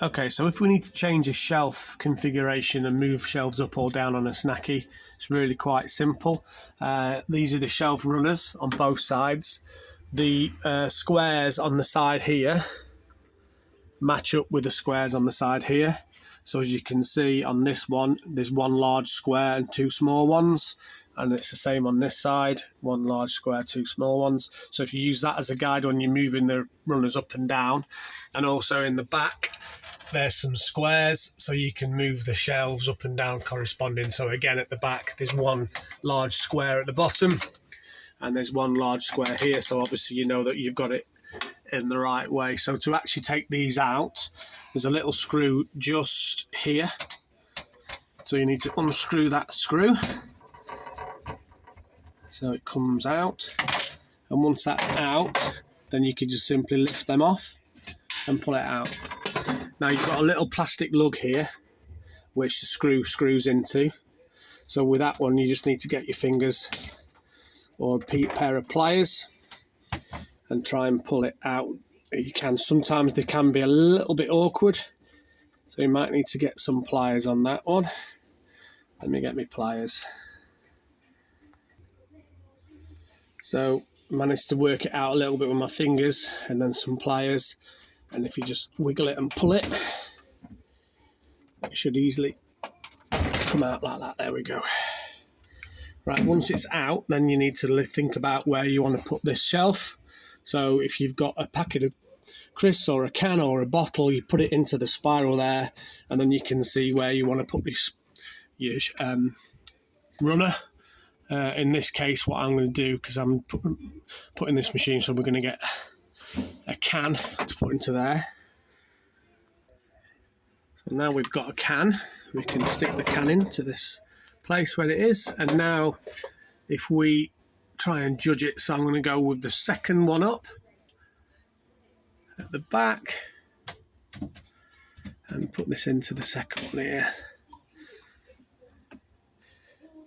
Okay, so if we need to change a shelf configuration and move shelves up or down on a Snakky, it's really quite simple. These are the shelf runners on both sides. The squares on the side here match up with the squares on the side here. So as you can see on this one, there's one large square and two small ones. And it's the same on this side, one large square, two small ones. So if you use that as a guide when you're moving the runners up and down, and also in the back, there's some squares so you can move the shelves up and down corresponding. So again, at the back, there's one large square at the bottom and there's one large square here. So obviously you know that you've got it in the right way. So to actually take these out, there's a little screw just here. So you need to unscrew that screw. So it comes out, and once that's out, then you can just simply lift them off and pull it out. Now you've got a little plastic lug here, which the screw screws into. So with that one, you just need to get your fingers or a pair of pliers and try and pull it out. You can. Sometimes they can be a little bit awkward, so you might need to get some pliers on that one. Let me get my pliers. So managed to work it out a little bit with my fingers and then some pliers, and if you just wiggle it and pull it, it should easily come out like that. There we go. Right, once it's out, then you need to think about where you want to put this shelf. So if you've got a packet of crisps or a can or a bottle, you put it into the spiral there, and then you can see where you want to put your runner. In this case, what I'm going to do, because I'm putting this machine, so we're going to get a can to put into there. So now we've got a can, we can stick the can into this place where it is. And now if we try and judge it, so I'm going to go with the second one up at the back and put this into the second one here.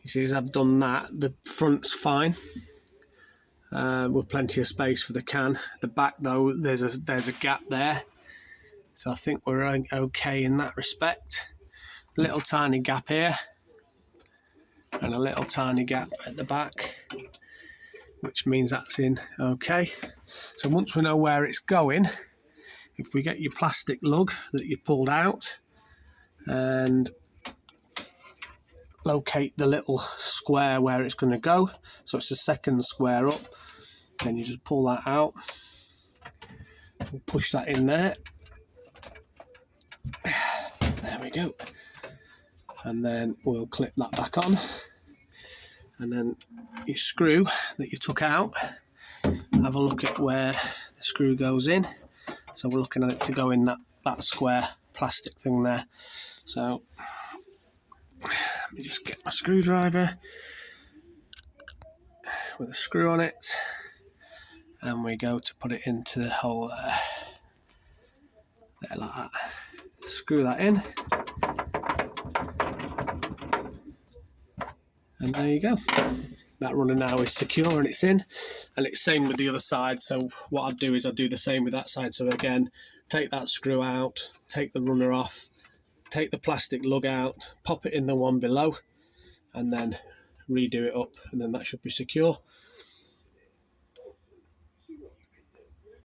You see, as I've done that, the front's fine, with plenty of space for the can. The back, though, there's a gap there, so I think we're okay in that respect. A little tiny gap here, and a little tiny gap at the back, which means that's in okay. So once we know where it's going, if we get your plastic lug that you pulled out and locate the little square where it's going to go, so it's the second square up, then you just pull that out, we'll push that in there, there we go, and then we'll clip that back on, and then your screw that you took out, have a look at where the screw goes in. So we're looking at it to go in that square plastic thing there. So let me just get my screwdriver with a screw on it, and we go to put it into the hole there. There, like that. Screw that in, and there you go. That runner now is secure and it's in, and it's same with the other side. So what I do is I do the same with that side. So again, take that screw out, take the runner off, take the plastic lug out, pop it in the one below, and then redo it up, and then that should be secure.